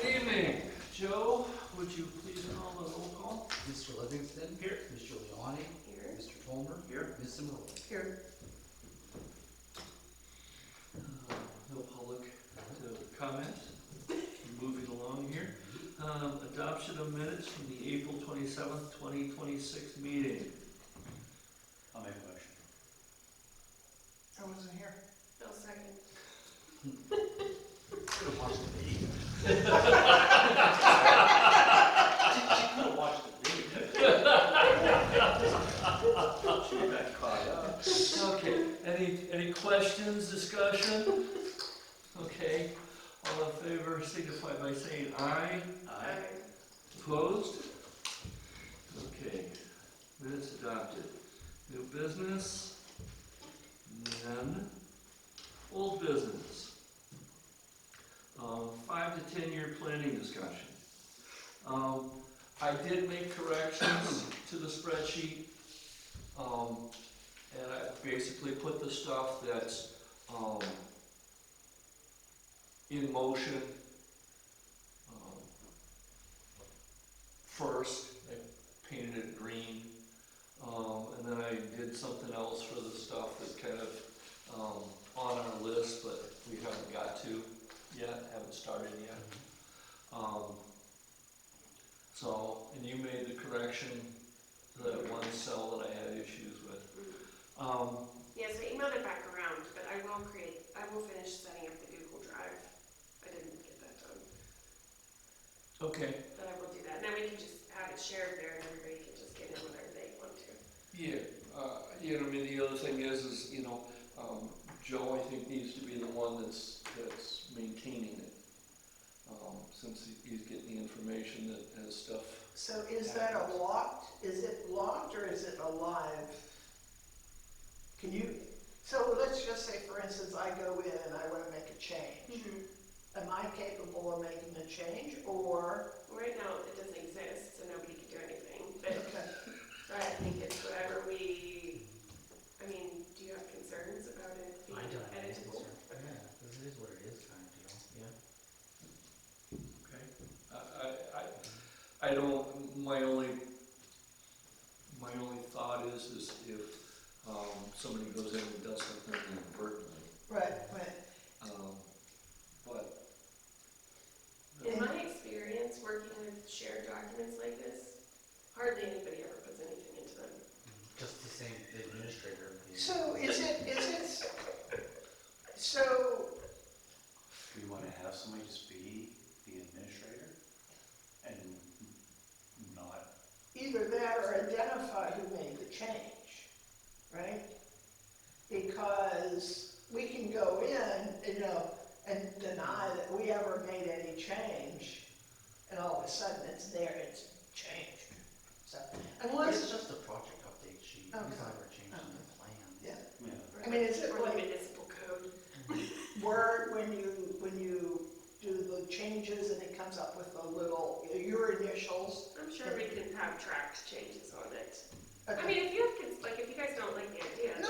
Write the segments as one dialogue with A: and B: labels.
A: Good evening. Joe, would you please call the roll call?
B: Mr. Livingston.
A: Here.
B: Ms. Giuliani.
C: Here.
B: Mr. Tolmer.
A: Here.
B: Ms. Simrose.
C: Here.
A: No public to comment. Moving along here. Adoption of minutes from the April 27th, 2026 meeting.
D: I'll make a motion.
C: I wasn't here. No second.
B: Should have watched the video.
D: She could have watched the video. She got caught up.
A: Okay, any questions, discussion? Okay, all in favor signify by saying aye.
D: Aye.
A: Opposed? Okay, minutes adopted. New business? None. Old business? 5 to 10 year planning discussion. I did make corrections to the spreadsheet, and I basically put the stuff that's in motion first. I painted it green, and then I did something else for the stuff that's kind of on our list, but we haven't got to yet, haven't started yet. And you made the correction to that one cell that I had issues with.
C: Yeah, so I emailed it back around, but I will finish setting up the Google Drive. I didn't get that done,
A: Okay.
C: but I will do that. Then we can just have it shared there and everybody can just get in whenever they want to.
A: Yeah, I mean, the other thing is, Joe, I think, needs to be the one that's maintaining it. Since he's getting the information that has stuff.
E: So is that is it locked or is it alive? So let's just say, for instance, I go in and I want to make a change. Am I capable of making a change, or?
C: Right now, it doesn't exist, so nobody can do anything. But
E: Okay.
C: I think it's whatever do you have concerns about it being
B: I don't have any
C: editable?
B: concern. Yeah, this is what it is kind of deal, yeah.
A: Okay. I don't, my only thought is if somebody goes in and does something inadvertently.
E: Right.
A: But.
C: In my experience working with shared documents like this, hardly anybody ever puts anything into them.
B: Just the same administrator.
E: So so
D: Do you want to have somebody just be the administrator and not?
E: either that or identify who made the change, right? Because we can go in, and deny that we ever made any change, and all of a sudden it's there, it's changed. So,
B: It's
E: unless,
B: just a project update sheet.
E: Okay.
B: He's never changing the plan.
E: yeah,
D: Yeah.
E: I mean, is it
C: Or the
E: like
C: municipal code.
E: Word when you do the changes and it comes up with a little, your initials?
C: I'm sure we can have tracked changes on it.
E: Okay.
C: I mean, if you guys don't like the idea.
E: No,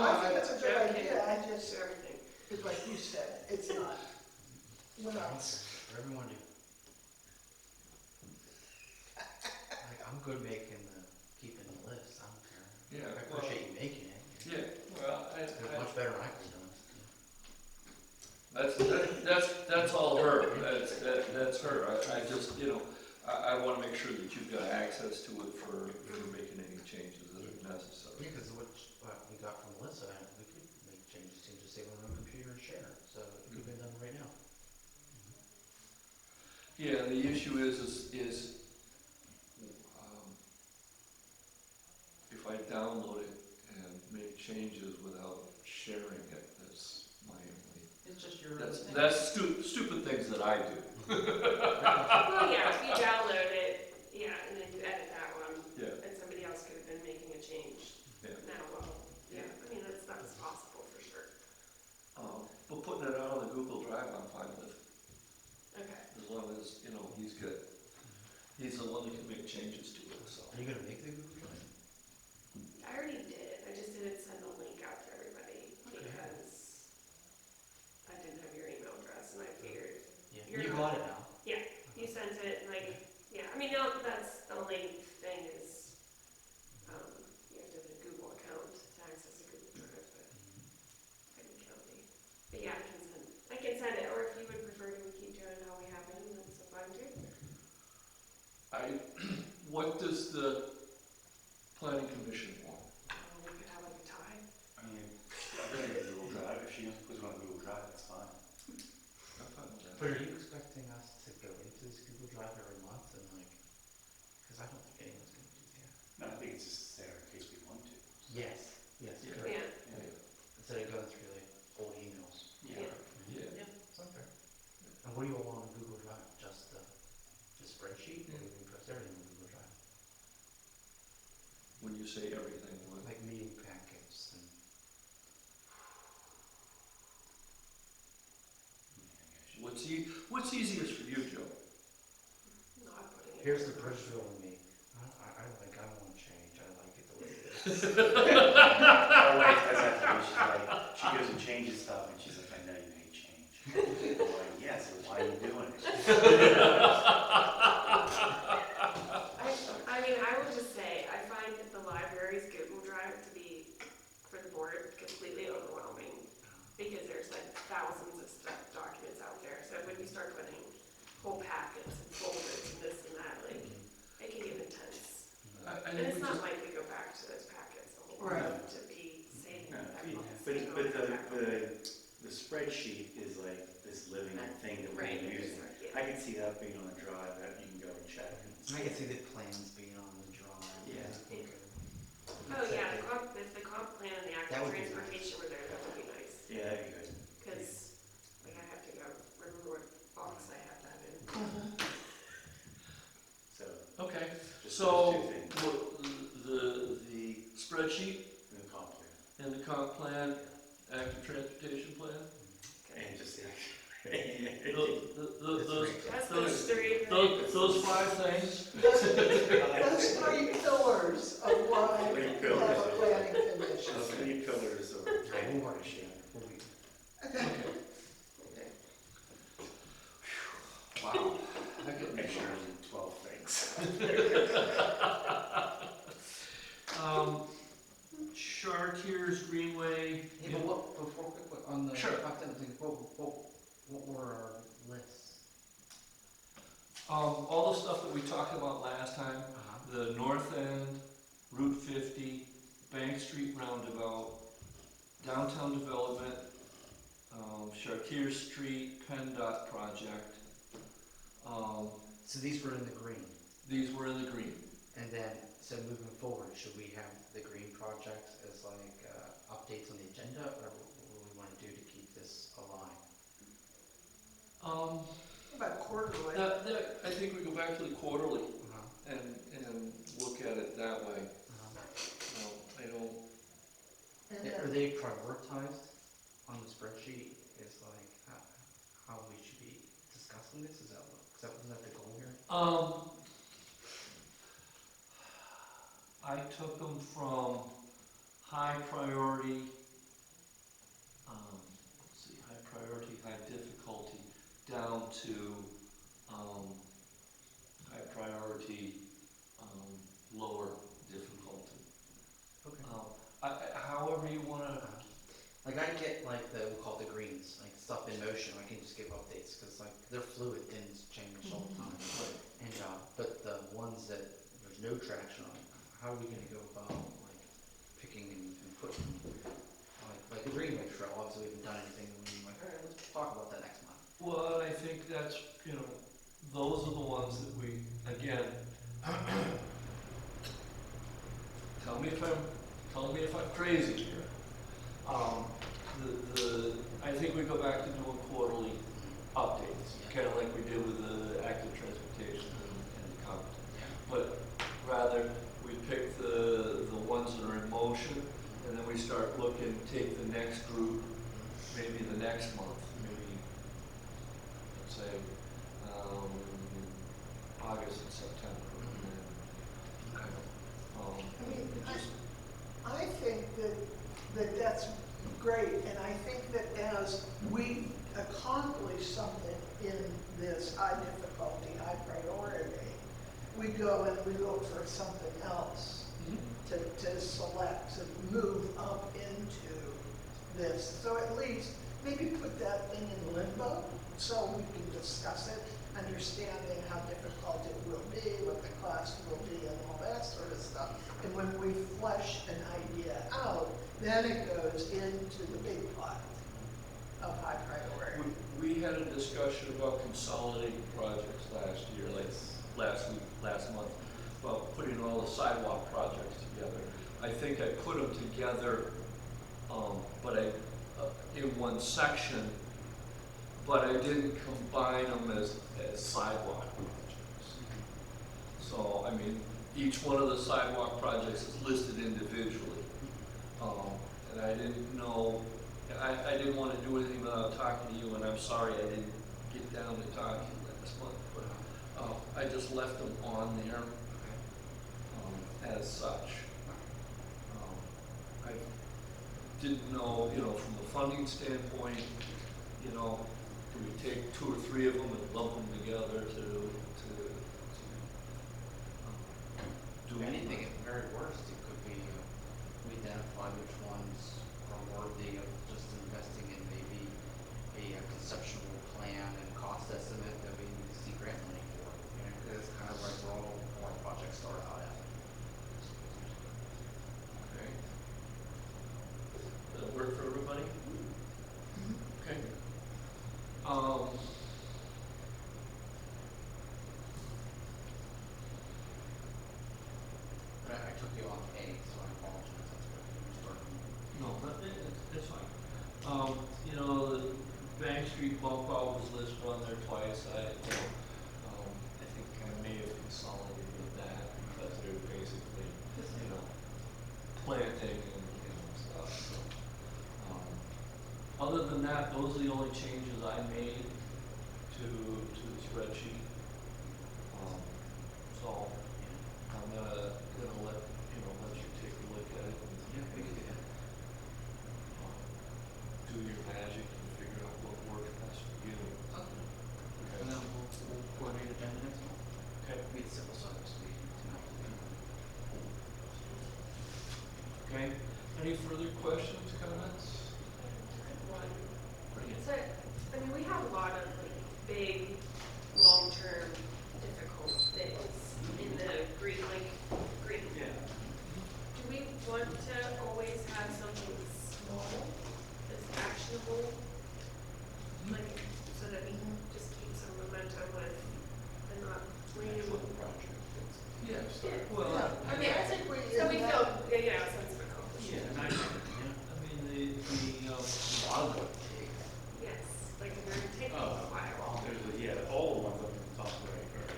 E: I think it's a good
C: Okay.
E: idea, I
C: Do
E: just,
C: everything.
E: it's like you said, it's not, what else?
B: Whatever you want to do. I'm good keeping the list, I don't care.
A: Yeah,
B: I appreciate you making it.
A: Yeah, well,
B: It's much better than I could have done.
A: that's all her. That's her. I just, I want to make sure that you've got access to it for making any changes that are necessary.
B: Yeah, because what we got from Melissa, we could make changes to just save on our own computer and share it, so it could be done right now.
A: Yeah, the issue is if I download it and make changes without sharing it, that's my only.
B: It's just your.
A: That's stupid things that I do.
C: Well, yeah, if you download it, and then you edit that one,
A: Yeah.
C: and somebody else could have been making a change.
A: Yeah.
C: That's possible for sure.
A: But putting it out on the Google Drive, I'm fine with,
C: Okay.
A: as long as, he's good. He's the one that can make changes to it, so.
B: Are you gonna make the Google Drive?
C: I already did. I just didn't send the link out to everybody
B: Okay.
C: because I didn't have your email address, and I figured
B: Yeah,
C: You're
B: you
C: not-
B: got it now.
C: Yeah,
A: the planning commission one?
C: We could have like a tie.
D: I mean, I've been in Google Drive, if she puts it on Google Drive, that's fine.
A: I'm fine with that.
B: But are you expecting us to go into this Google Drive every month and like, because I don't think anyone's gonna do that.
D: No, I think it's just there in case we want to.
B: Yes, yes,
A: Yeah.
B: correct.
C: Yeah,
B: Instead of going through like old emails.
C: Yeah.
A: Yeah.
B: It's okay. And what do you want on Google Drive? Just the spreadsheet, or do you post everything on Google Drive?
A: When you say everything, what?
B: Like meeting packets and,
A: What's easiest for you, Joe?
C: not putting it.
B: here's the bridge drill in me. I don't want to change, I like it the way it is.
D: My wife has that thing, she's like, she goes and changes stuff, and she's like, I know you hate change. I'm like, yeah, so why are you doing it?
C: I mean, I would just say, I find that the library's Google Drive to be, for the board, completely overwhelming, because there's like thousands of documents out there, so when you start putting whole packets and folders and this and that, like, it can get intense.
A: I
C: And
A: think
C: it's
A: we
C: not
A: just,
C: like we go back to those packets a whole
E: Right.
C: lot to be saving
D: No,
C: that months.
F: But,
C: you know,
F: but
C: back on.
F: the spreadsheet is like this living thing that
C: Right,
F: we're using.
C: yeah.
F: I can see that being on a drive that you can go and check.
B: I can see the plans being on the drawing.
F: Yeah.
B: Okay.
C: Oh, yeah, if the comp plan and the
B: That
C: active
B: would be
C: transportation were there, that would be nice,
F: Yeah, that'd be good.
C: because, like, I have to go remember what box I have to have in.
F: So,
A: okay,
F: just
A: so,
F: those two things
A: the spreadsheet
F: in the comp plan.
A: and the comp plan, active transportation plan?
F: And just, yeah.
A: Those,
C: That's those three.
A: those 5 things?
E: Those 3 pillars of why we
F: 3
E: have
F: pillars
E: a
F: of-
E: planning commission.
F: Those 3 pillars of
B: Okay, we'll work
F: partnership.
B: it. We'll be-
A: Okay. Wow. I could
F: Make sure you do 12 things.
A: Chartiers Greenway.
B: Hey, but what, before, quick, on the
A: Sure.
B: content thing, what were our lists?
A: All the stuff that we talked about last time,
B: Uh-huh.
A: the North End, Route 50, Bank Street Roundabout, Downtown Development, Chartiers Street, PennDOT project.
B: So these were in the green,
A: These were in the green.
B: and then, so moving forward, should we have the green projects as like, updates on the agenda, or what do we wanna do to keep this alive?
E: About quarterly.
A: I think we go back to the quarterly
B: Uh-huh.
A: and look at it that way.
B: Uh-huh.
A: I don't,
E: And
B: Are
E: then-
B: they prioritized on the spreadsheet, is like, how we should be discussing this, is that wasn't that the goal here?
A: I took them from high priority, let's see, high priority, high difficulty, down to, high priority, lower difficulty.
B: Okay.
A: However you wanna,
B: Like I get like we'll call it the greens, like stuff in motion, I can just give updates, cause like they're fluid, things change all the time. And, but the ones that there's no traction on, how are we gonna go about like picking and putting, like the Greenway Trail, obviously we haven't done anything, and we're like, alright, let's talk about that next month.
A: well, I think that's, those are the ones that we, again, tell me if I'm crazy here. I think we go back to doing quarterly updates, kind of like we did with the active transportation and the comp. But rather, we pick the ones that are in motion, and then we start looking, take the next group, maybe the next month, maybe, let's say, August and September, and then kind of,
E: I mean,
A: just,
E: I think that's great, and I think that as we accomplish something in this high difficulty, high priority, we go and we look for something else to select, to move up into this. So at least maybe put that thing in limbo so we can discuss it, understanding how difficult it will be, what the cost will be, and all that sort of stuff. And when we flesh an idea out, then it goes into the big pot of high priority.
A: We had a discussion about consolidating projects last year, like last month, about putting all the sidewalk projects together. I think I put them together, but in one section, but I didn't combine them as sidewalk projects. So, I mean, each one of the sidewalk projects is listed individually. And I didn't know, I didn't want to do anything without talking to you, and I'm sorry I didn't get down to talking last month, but I just left them on there as such. I didn't know, from the funding standpoint, do we take 2 or 3 of them and lump them together to do
B: Anything, at the very worst, it could be, we identify which ones are worthy of just investing in maybe a conceptual plan and cost estimate that we need to see grant money for. It's kind of like where all our projects start out at.
A: Okay. Does that work for everybody? Okay.
B: I took you off A, so I apologize. That's what you started.
A: No, it's fine. The Bank Street bump out was listed on there twice. I think I may have consolidated that because they're basically, planting and stuff. So, other than that, those are the only changes I made to the spreadsheet. So I'm gonna let you take a look at it and
B: Yeah, we can do that.
A: do your magic and figure out what works best for you.
B: And then we'll coordinate agenda next month.
A: Okay.
B: We had civil service meeting tonight.
A: Okay. Any further questions, comments?
C: One.
A: Bring it.
C: So, we have a lot of big, long-term, difficult things in the green.
A: Yeah.
C: Do we want to always have something small that's actionable? So that we can just keep some momentum with and not waiting.
A: Yes.
C: Yeah.
A: Well,
E: Yeah.
C: I think so we feel, a sense of accomplishment.
A: yeah, and I mean, the
B: A lot of them big.
C: Yes, like they're taking a
F: Oh,
C: while.
F: there's all the ones up in the top right, or,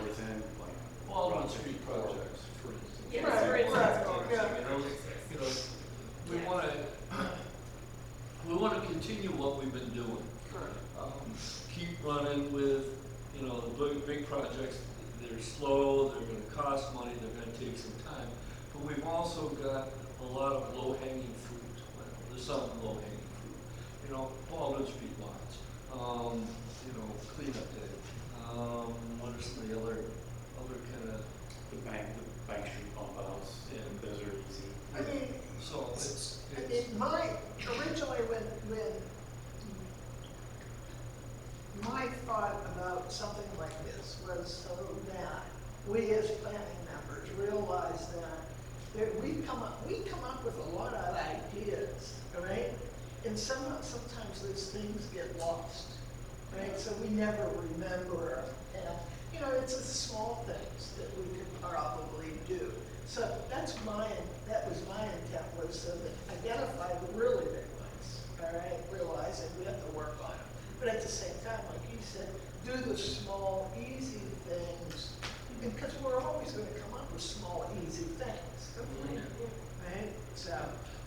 F: North End, like.
A: Baldwin Street projects, for instance.
C: Yes,
E: Right,
C: for instance,
E: right,
C: Baldwin
E: yeah.
C: Street projects, yes.
A: We want to continue what we've been doing. Keep running with, the big projects. They're slow, they're going to cost money, they're going to take some time. But we've also got a lot of low-hanging fruit. Well, there's some low-hanging fruit. Baldwin Street lots, cleanup day. What are some of the other kind of,
F: The Bank Street bump outs,
A: Yeah.
F: and those are easy.
E: I mean,
A: so it's,
E: originally when my thought about something like this was so that we as planning members realize that we come up with a lot of ideas, right? And sometimes those things get lost, right? So we never remember, and it's the small things that we could probably do. So that was my intent, was to identify the really big ones, all right? Realize that we have to work on them. But at the same time, like you said, do the small, easy things, because we're always going to come up with small, easy things, right? So,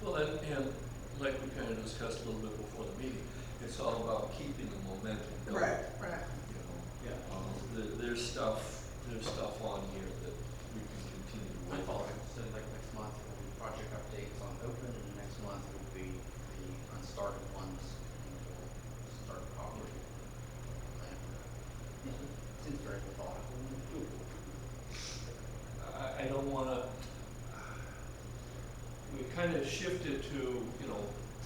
A: well, and like we kind of discussed a little bit before the meeting, it's all about keeping the momentum going.
E: right.
F: Yeah.
A: There's stuff on here that we can continue
B: My
A: with.
B: fault. So like next month will be project updates on open, and next month will be the unstarted ones, and we'll start properly. Seems very methodical and doable.
A: I don't want to, we kind of shifted to,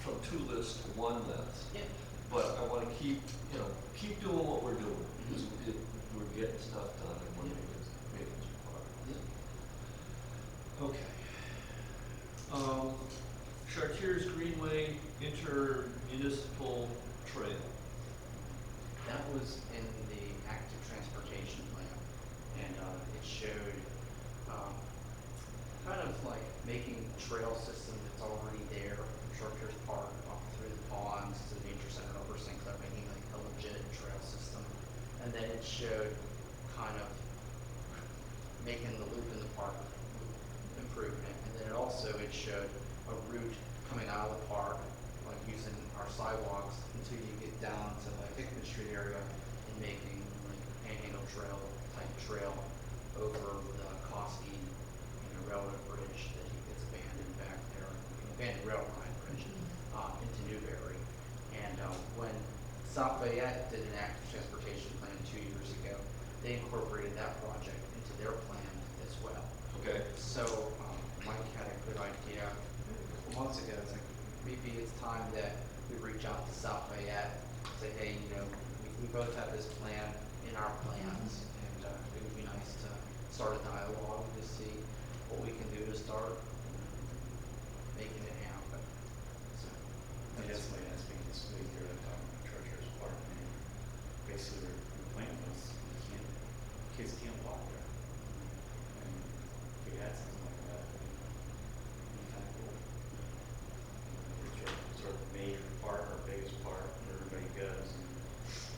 A: from 2 lists to 1 list.
B: Yeah.
A: But I want to keep, keep doing what we're doing, because we're getting stuff done and we're making some progress. Okay. Chartiers Greenway intermunicipal trail.
B: That was in the active transportation plan, and it showed kind of like making a trail system that's already there from Chartiers Park up through the ponds to the nature center over St. Clair, making like a legit trail system. And then it showed kind of making the loop in the park, improving it. And then it showed a route coming out of the park, like using our sidewalks until you get down to like Hickman Street area and making like a Panhandle Trail type trail over the Kosky, railroad bridge that gets abandoned back there, abandoned rail line bridge, into Newberry. And when South Fayette did an active transportation plan 2 years ago, they incorporated that project into their plan as well.
A: Okay.
B: So Mike had a good idea a couple months ago. It's like maybe it's time that we reach out to South Fayette, say, hey, we both have this plan in our plans, and it would be nice to start a dialogue to see what we can do to start making it happen. So
F: I guess my last meeting this week, they were talking about Chartiers Park, and basically their plan was kids can't walk there. And if we had something like that, it'd be kind of cool. It's sort of a major park, our biggest park, where everybody goes, and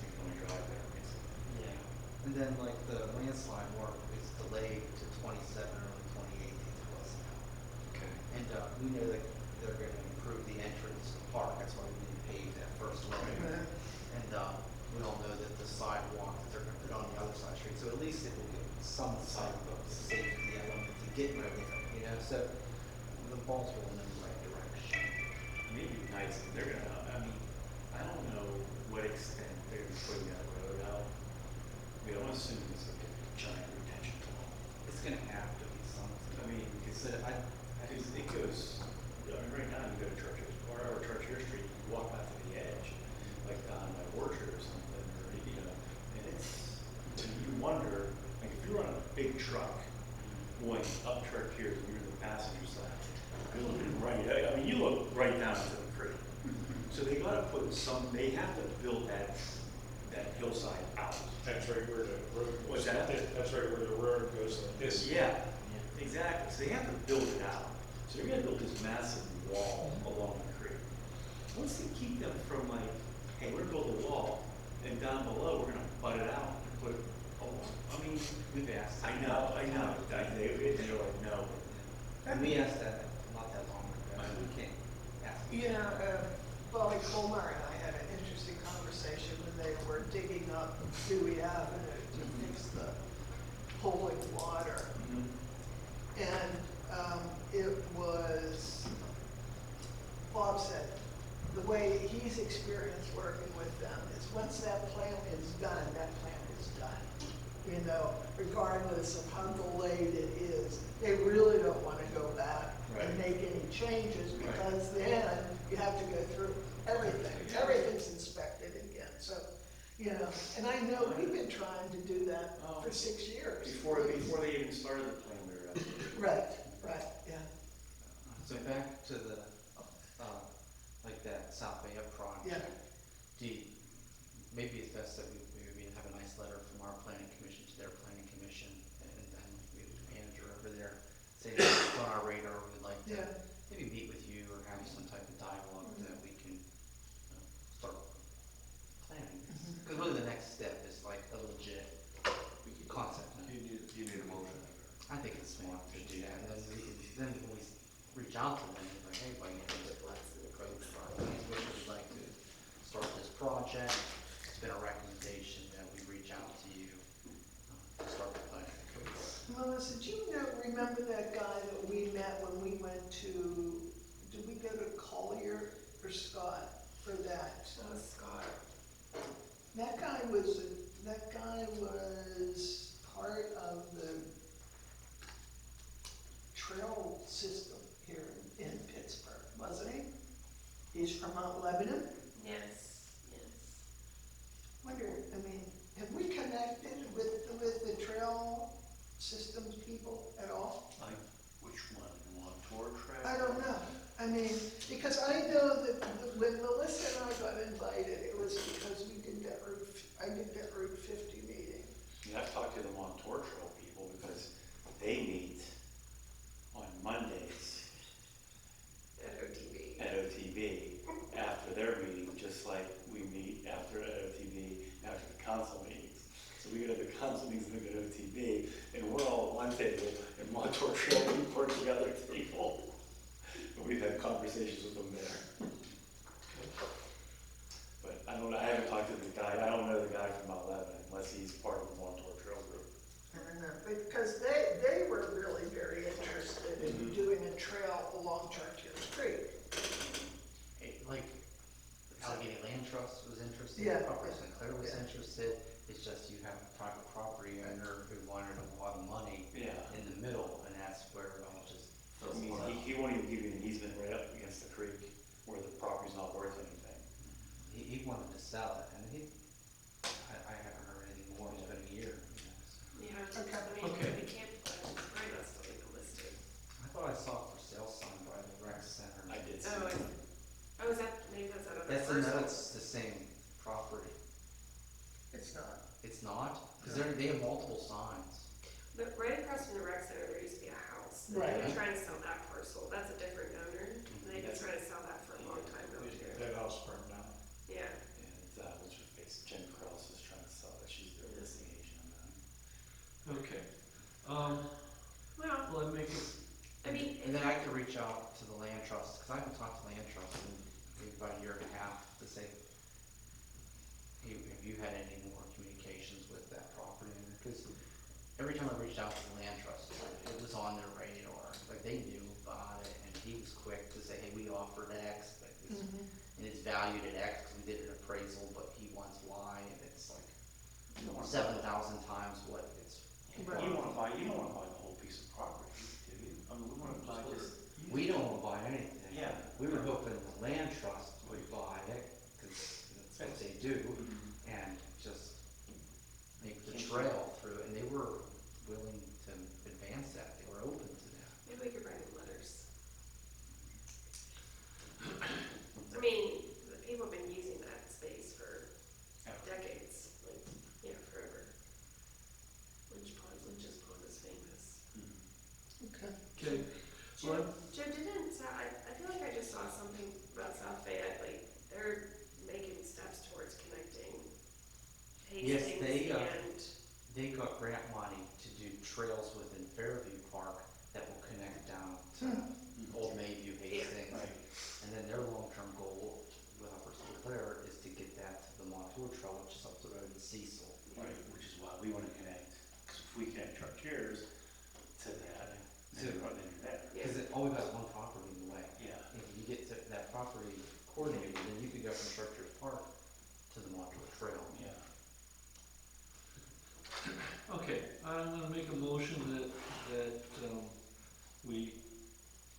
F: you can only drive there, basically.
B: yeah, and then like the landslide work is delayed to 27 or 2018 to us now.
F: Okay.
B: And we know that they're going to improve the entrance to the park. That's why we didn't pave that first lane.
E: Right.
B: And we all know that the sidewalk that they're going to put on the other side of the street, so at least it will give some type of safety element to get moving, so the ball's rolling in the right direction.
F: Maybe nice, they're gonna, I mean, I don't know what extent they're putting that road out. We don't assume it's like a giant retention wall.
B: It's going to have to be something.
F: I mean, because it goes, I mean, right now you go to Chartiers, or Chartiers Street, you walk out to the edge, like down by Orchard or something, or, and it's, and you wonder, like, if you're on a big truck going up Chartiers and you're in the passenger side, you're looking right, I mean, you look right down into the creek. So they gotta put they have to build that hillside out.
G: That's right where the road goes.
F: What's that?
G: That's right where the road goes like this.
F: Yeah, exactly. So they have to build it out. So you're gonna build this massive wall along the creek. What's to keep them from like, hey, we're gonna build a wall, and down below, we're gonna butt it out and put I mean,
B: We've asked.
F: I know. They're like, no.
B: And we asked that not that long ago. So we can't ask.
E: Bobby Colmar and I had an interesting conversation when they were digging up Dewey Avenue to fix the pooling water.
F: Mhm.
E: And it was, Bob said, the way he's experienced working with them is once that plan is done, that plan is done. Regardless of how delayed it is, they really don't want to go back and
F: Right.
E: make any changes because then you have to go through everything. Everything's inspected again, so, and I know we've been trying to do that for 6 years.
F: Before they even started the plan, we were out.
E: Right, yeah.
B: So back to the, like that South Bay Up project.
E: Yeah.
B: Maybe it's best that we have a nice letter from our planning commission to their planning commission, and then we have a manager over there saying it's on our radar, we'd like to
E: Yeah.
B: maybe meet with you or have some type of dialogue that we can start planning. Because really the next step is like a legit concept.
A: You need a motion.
B: I think it's smart to do that, and then when we reach out to them, it's like, hey, buddy, let's approach our planning commission, we'd like to start this project. It's been a recommendation that we reach out to you to start the planning.
E: Melissa, do you remember that guy that we met when we went to, did we go to Collier or Scott for that?
C: Scott.
E: That guy was part of the trail system here in Pittsburgh, wasn't he? He's from Mount Lebanon.
C: Yes, yes.
E: Wonder
F: Consinee's gonna go to OTB, and we're all at one table, and Montauk Trail, we work at the other table. And we've had conversations with them there. But I don't know, I haven't talked to the guy, I don't know the guy from Mount Lebanon, unless he's part of the Montauk Trail group.
E: I don't know, because they were really very interested in
F: Mhm.
E: doing a trail along Chartiers Creek.
B: Like, Allegheny Land Trust was interested,
E: Yeah,
B: Upper
E: yeah,
B: St. Clair was
E: yeah.
B: interested, it's just you have a private property owner who wanted a lot of money
F: Yeah.
B: in the middle, and that's where it all just
F: I
B: fizzled
F: mean,
B: out.
F: he won't even give you an easement right up against the creek, where the property's not worth anything.
B: He wanted to sell it, and I haven't heard anything more, it's been a year, you know, so.
C: Yeah,
E: Okay.
C: I mean,
A: Okay.
C: the campground, right, that's still even listed.
B: I thought I saw a for sale sign by the rec center.
F: I did see.
C: Oh, is that, maybe that's that other
B: That's
C: person?
B: that's the same property.
E: It's not.
B: It's not? Cause they have multiple signs.
C: But right across from the rec center, there used to be a house. And
E: Right.
C: They were trying to sell that parcel. That's a different owner. And they've been trying to sell that for a long time now too.
G: That house burned down.
C: Yeah.
F: And, what's her face, Jen Krause is trying to sell it, she's their listing agent on that.
A: Okay.
C: Well,
A: Well, I make it,
C: I mean,
B: And then I could reach out to the land trust, cause I haven't talked to land trust in maybe about a year and a half to say, hey, have you had any more communications with that property owner? Cause every time I reached out to the land trust, it was on their radar, like they knew about it, and he was quick to say, hey, we offered X, but it's, and it's valued at X, cause we did an appraisal, but he wants Y, and it's like
F: You don't wanna
B: 7,000 times what it's.
F: You don't wanna buy the whole piece of property, do you? I mean, we wanna buy just.
B: We don't want to buy anything.
F: Yeah.
B: We were hoping the land trust would buy it, because that's what they do, and just make the trail through, and they were willing to advance that, they were open to that.
C: maybe we could write them letters. I mean, the people have been using that space for decades, like, yeah, forever. Lynch's Pond is famous.
E: Okay.
A: okay, so I'm,
C: Joe, I feel like I just saw something about South Fayette, like, they're making steps towards connecting
B: Yes,
C: Hastings
B: they,
C: and,
B: They got grant money to do trails within Fairview Park that will connect down to Old Mayview, Hastings.
F: Right.
B: And then their long-term goal with Upper St. Clair is to get that to the Montour Trail, which is up the road in Cecil.
F: Right, which is why we wanna connect, cause if we connect Chartiers to that, then you're there.
C: yeah,
B: Because it always has one property in the way.
F: Yeah.
B: If you get that property coordinated, then you could go from Chartiers Park to the Montour Trail.
F: Yeah.
A: okay, I'm gonna make a motion that we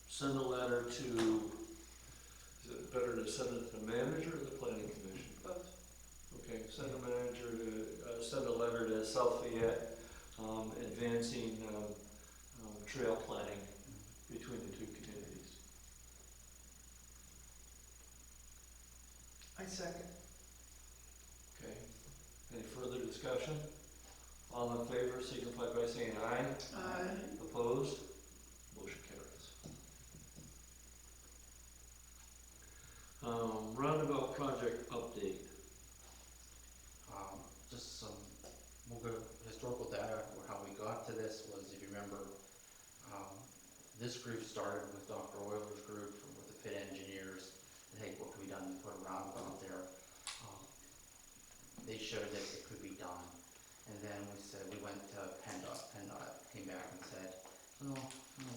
A: send a letter to, is it better to send it to the manager or the planning commission?
C: both.
A: Okay, send a manager to, send a letter to South Fayette, advancing, trail planning between the two communities.
E: I second.
A: Okay, any further discussion? All in favor, signify by saying aye. Opposed? Motion carries. Roundabout project update.
B: Just some, we'll go historical data, or how we got to this was, if you remember, this group started with Dr. Euler's group with the pit engineers, and hey, what could be done to put a roundabout there? They showed that it could be done, and then we went to PennDOT. PennDOT came back and said, well,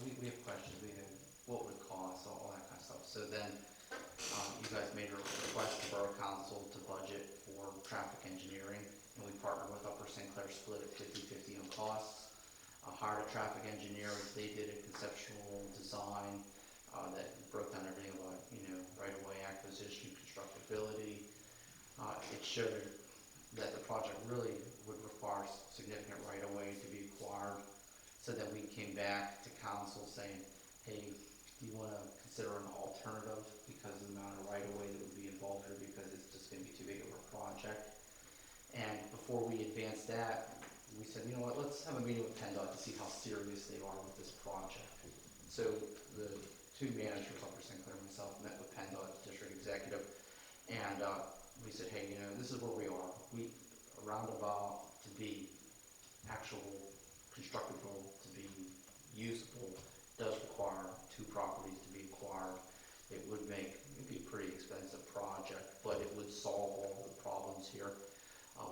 B: we have questions, we have, what would it cost, all that kind of stuff. So then, you guys made a request to Borough Council to budget for traffic engineering, and we partnered with Upper St. Clair, split it 50-50 on costs. Hired a traffic engineer, they did a conceptual design that broke down everything about, right-of-way acquisition, constructability. It showed that the project really would require significant right-of-way to be acquired. So then we came back to council saying, hey, do you want to consider an alternative because of the amount of right-of-way that would be involved here, because it's just going to be too big of a project. And before we advanced that, we said, you know what, let's have a meeting with PennDOT to see how serious they are with this project. So the two managers, Upper St. Clair and myself, met with PennDOT district executive, and we said, hey, this is where we are. A roundabout to be actual constructible to be usable does require 2 properties to be acquired. It'd be a pretty expensive project, but it would solve all the problems here.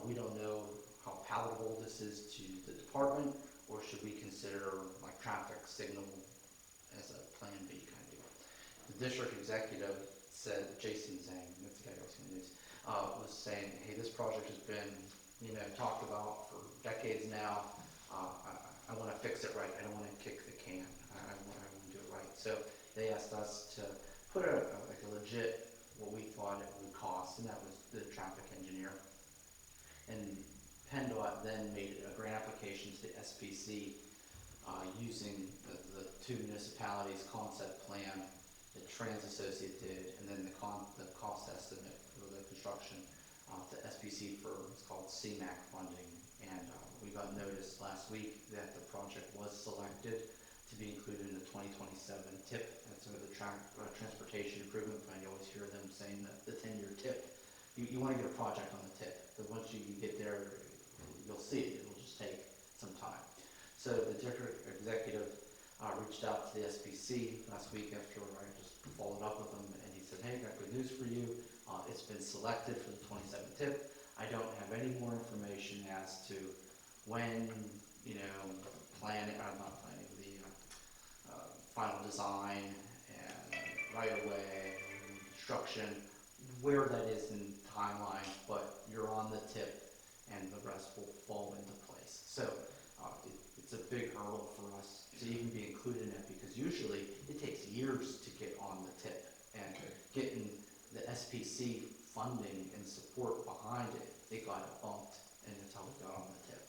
B: We don't know how palatable this is to the department, or should we consider like traffic signal as a plan B kind of deal. The district executive said, Jason Zhang, that's the guy who was in the news, was saying, hey, this project has been, talked about for decades now. I want to fix it right. I don't want to kick the can. I want to do it right. So they asked us to put a legit, what we thought it would cost, and that was the traffic engineer. And PennDOT then made a grant application to the SPC using the 2 municipalities' concept plan, the Trans Associate did, and then the cost estimate for the construction to SPC for what's called CMAQ funding. And we got notice last week that the project was selected to be included in the 2027 TIP. That's the Transportation Improvement Plan. You always hear them saying that the 10-year TIP. You want to get a project on the TIP, but once you get there, you'll see it. It'll just take some time. So the district executive reached out to the SPC last week after I just followed up with him, and he said, hey, got good news for you. It's been selected for the 27 TIP. I don't have any more information as to when, final design and right-of-way, construction, where that is in timeline, but you're on the TIP and the rest will fall into place. So it's a big hurdle for us to even be included in it, because usually it takes years to get on the TIP, and getting the SPC funding and support behind it, they got it bumped, and that's how we got on the TIP.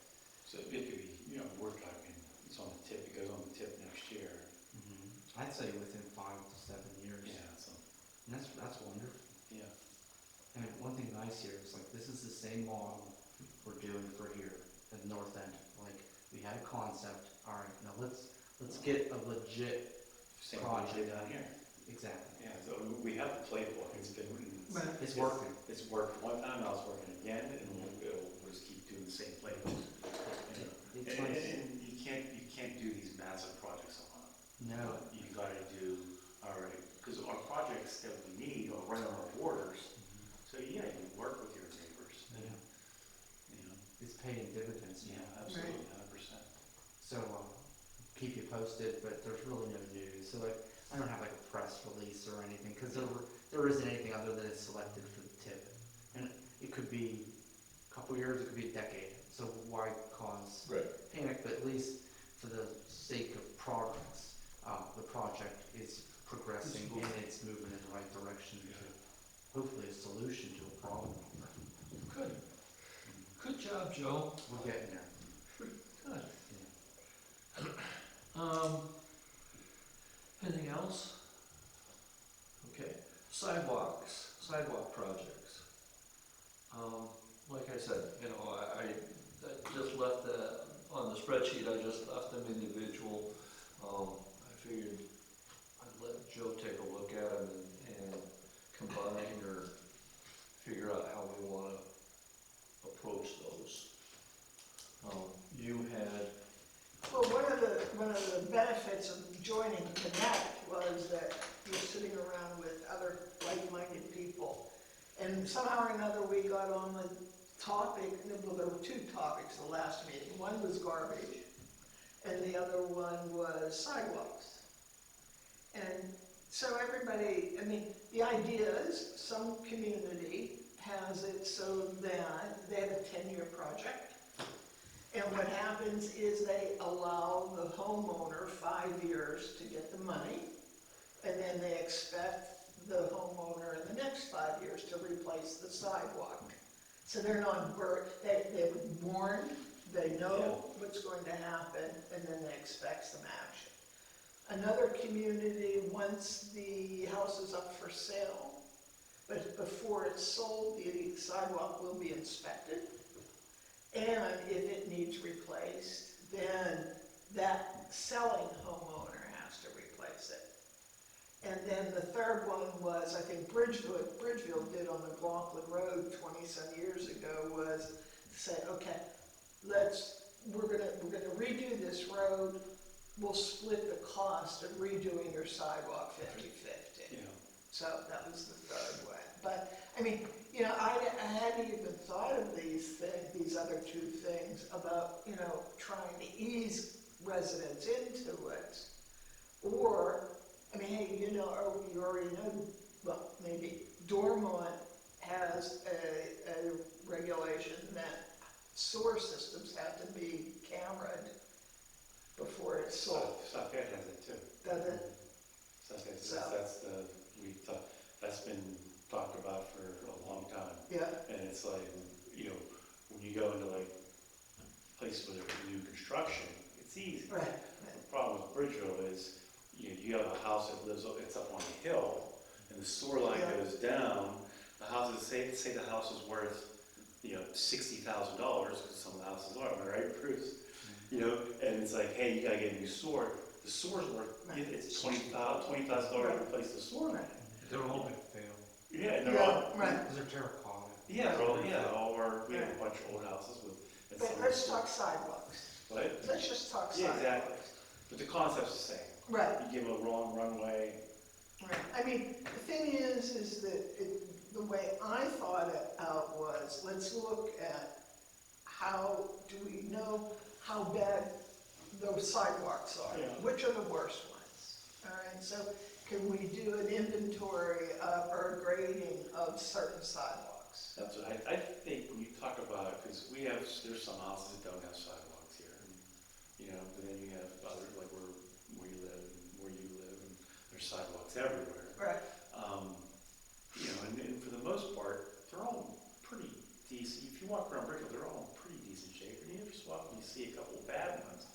F: So it could be, we're talking, it's on the tip, it goes on the tip next year.
B: I'd say within 5 to 7 years.
F: Yeah, so,
B: And that's wonderful.
F: yeah.
B: And one thing nice here is like, this is the same model we're doing for here at North End. Like, we had a concept, all right, now let's get a legit
F: Same thing we
B: project.
F: did down here.
B: Exactly.
F: Yeah, so we have the playbook, it's been,
B: It's working.
F: It's worked one time, now it's working again, and we'll just keep doing the same playbook.
B: It's
F: And,
B: nice.
F: and you can't do these massive projects alone.
B: No,
F: You gotta do, all right, because our projects that we need are right on our borders, so yeah, you work with your neighbors, and,
B: it's paying dividends now.
F: yeah, absolutely, 100%.
B: So keep you posted, but there's really no news. So like, I don't have like a press release or anything, because there isn't anything other than it's selected for the TIP. And it could be a couple years, it could be a decade. So why cause panic? But at least for the sake of progress, the project is progressing and it's moving in the right direction to hopefully a solution to a problem.
A: Good. Good job, Joe.
B: We're getting there.
A: Good.
B: Yeah.
A: Anything else? Okay, sidewalk projects. Like I said, I just left on the spreadsheet, I just left them individual. I figured I'd let Joe take a look at them and combine or figure out how we want to approach those. You had,
E: Well, one of the benefits of joining Connect was that you're sitting around with other like-minded people. And somehow or another, we got on the topic, well, there were 2 topics the last meeting. One was garbage, and the other one was sidewalks. And so everybody, the idea is some community has it so that they have a 10-year project. And what happens is they allow the homeowner 5 years to get the money, and then they expect the homeowner in the next 5 years to replace the sidewalk. So they're not they were warned, they know what's going to happen, and then they expect some action. Another community, once the house is up for sale, but before it's sold, the sidewalk will be inspected. And if it needs replaced, then that selling homeowner has to replace it. And then the third one was, I think Bridgeville did on McLaughlin Road 20-some years ago, was say, okay, we're we're gonna redo this road, we'll split the cost of redoing your sidewalk 50/50.
F: You know,
E: So that was the third way. But, I mean, you know, I hadn't even thought of these other two things about, you know, trying to ease residents into it. Or, I mean, hey, you know, or you already know, well, maybe Dormont has a regulation that sewer systems have to be cameraed before it's sold.
F: Suffolk has it too.
E: Does it?
F: Suffolk,
E: So-
F: that's that's been talked about for a long time.
E: Yeah,
F: And it's like, you know, when you go into like places where there's new construction, it's easy.
E: right.
F: The problem with Bridgeville is, you have a house that lives, it's up on a hill, and the sewer line
E: Yeah.
F: goes down, the house is, say the house is worth, you know, $60,000, because some of the houses are, am I right, Bruce? You know, and it's like, hey, you gotta get a new sewer, the sewer's worth,
E: Right.
F: it's $20,000 to replace the sewer line.
B: They're all gonna fail.
F: Yeah, and they're
E: Yeah,
F: all,
E: right.
B: Because they're terracotta.
F: yeah, all our, we have a bunch of old houses with. and
E: But
F: some-
E: let's talk sidewalks.
F: What?
E: Let's just talk
F: Yeah,
E: sidewalks.
F: exactly. But the concept's the same.
E: Right,
F: You give a wrong runway,
E: right. I mean, the thing is that the way I thought it out was, let's look at how, do we know how bad those sidewalks are?
F: Yeah.
E: Which are the worst ones? All right, so can we do an inventory or a grading of certain sidewalks?
F: that's what I think when you talk about it, because there's some houses that don't have sidewalks here. You know, but then you have other, like where you live, and there's sidewalks everywhere.
E: Right,
F: You know, and for the most part, they're all pretty decent. If you walk around Bridgeville, they're all in pretty decent shape. And you just walk and you see a couple of bad ones.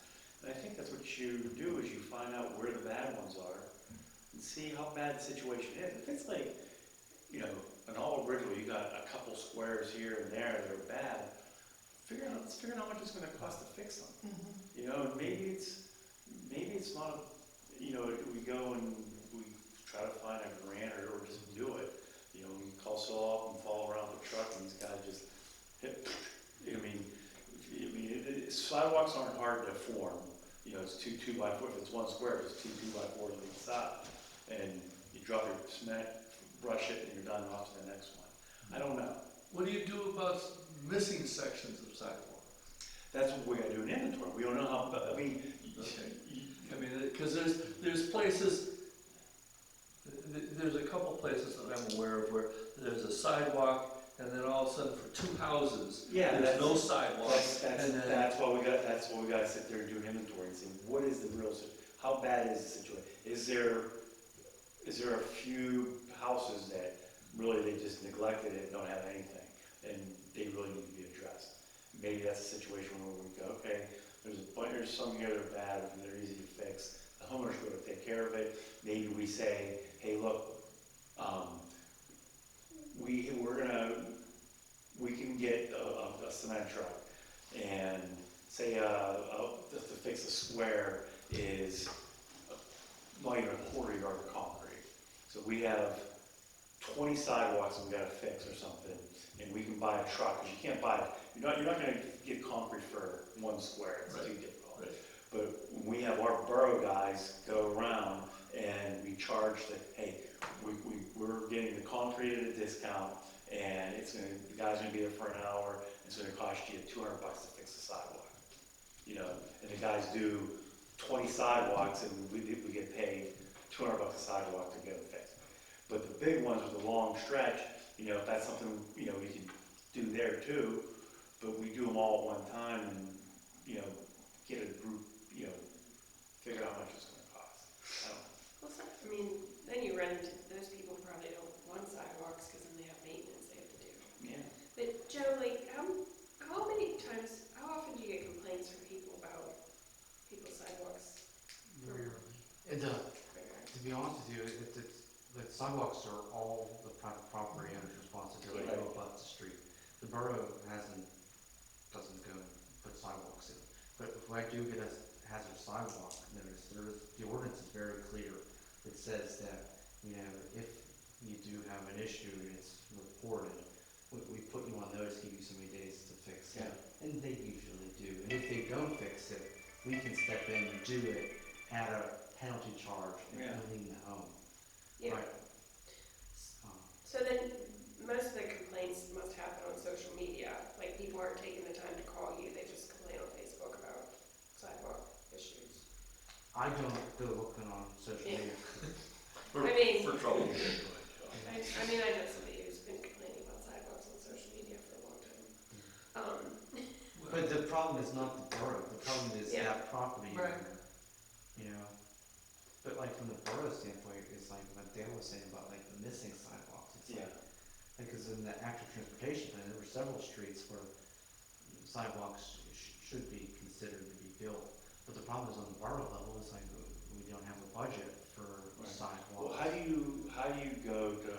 F: And I think that's what you do, is you find out where the bad ones are and see how bad the situation is. If it's like, you know, in all of Bridgeville, you got a couple squares here and there that are bad, let's figure out how much it's gonna cost to fix them.
E: mhm,
F: You know, and maybe it's not, you know, we go and we try to find a grant or just do it. You know, we call so off and fall around the truck and these guys just hit, sidewalks aren't hard to form. You know, it's two by four, if it's one square, it's two 2x4s on each side. And you drop your cement, brush it, and you're done, off to the next one. I don't know.
A: What do you do about missing sections of sidewalk?
F: That's what we gotta do an inventory. We don't know how, I mean,
A: Okay. I mean, because there's places, there's a couple places that I'm aware of where there's a sidewalk, and then all of a sudden for two houses,
F: yeah,
A: there's no sidewalk. And then,
F: that's why we gotta sit there and do an inventory and see, what is the real, how bad is the situation? Is there a few houses that really they just neglected it and don't have anything, and they really need to be addressed? Maybe that's a situation where we go, okay, there's some here that are bad, and they're easy to fix, the homeowner's gonna take care of it. Maybe we say, hey, look, we can get a cement truck, and say, to fix a square is not even a quarter yard of concrete. So we have 20 sidewalks that we gotta fix or something, and we can buy a truck, because you can't buy, you're not gonna get concrete for one square, it's
A: Right.
F: too difficult.
A: Right.
F: But when we have our borough guys go around and we charge hey, we're getting the concrete at a discount, and the guy's gonna be there for an hour, it's gonna cost you $200 to fix the sidewalk. You know, and the guys do 20 sidewalks, and we get paid $200 a sidewalk to get them fixed. But the big ones with the long stretch, you know, if that's something, you know, we can do there too, but we do them all at one time and, you know, get a group, you know, figure out how much it's gonna cost. I don't know.
C: Well, I mean, then you run into, those people probably don't want sidewalks because then they have maintenance they have to do.
F: Yeah.
C: But Joe, like, how many times, how often do you get complaints from people about people's sidewalks?
B: To be honest with you, the sidewalks are all the private property owner's responsibility to abut the street. The borough doesn't go and put sidewalks in. But if I do get a hazard sidewalk notice, the ordinance is very clear. It says that, you know, if you do have an issue and it's reported, we put you on notice, give you so many days to fix it. And they usually do. And if they don't don't fix it, we can step in and do it at a penalty charge and
F: Yeah.
B: clean the home.
C: Yeah.
B: Right. Um,
C: So then, most of the complaints must happen on social media, like people aren't taking the time to call you, they just complain on Facebook about sidewalk issues.
B: I don't go looking on social
C: Yeah.
B: media.
A: For,
C: I mean-
A: for trouble.
C: I mean, I know somebody who's been complaining about sidewalks on social media for a long time.
B: But the problem is not the borough, the problem is
C: Yeah.
B: that property
C: Right.
B: owner, you know? But like from the borough standpoint, it's like what Dale was saying about like the missing sidewalks, it's
F: Yeah.
B: like, because in the active transportation plan, there were several streets where sidewalks should be considered to be built. But the problem is on the borough level, it's like we don't have a budget for
F: Right.
B: sidewalks.
F: Well, how do you go to,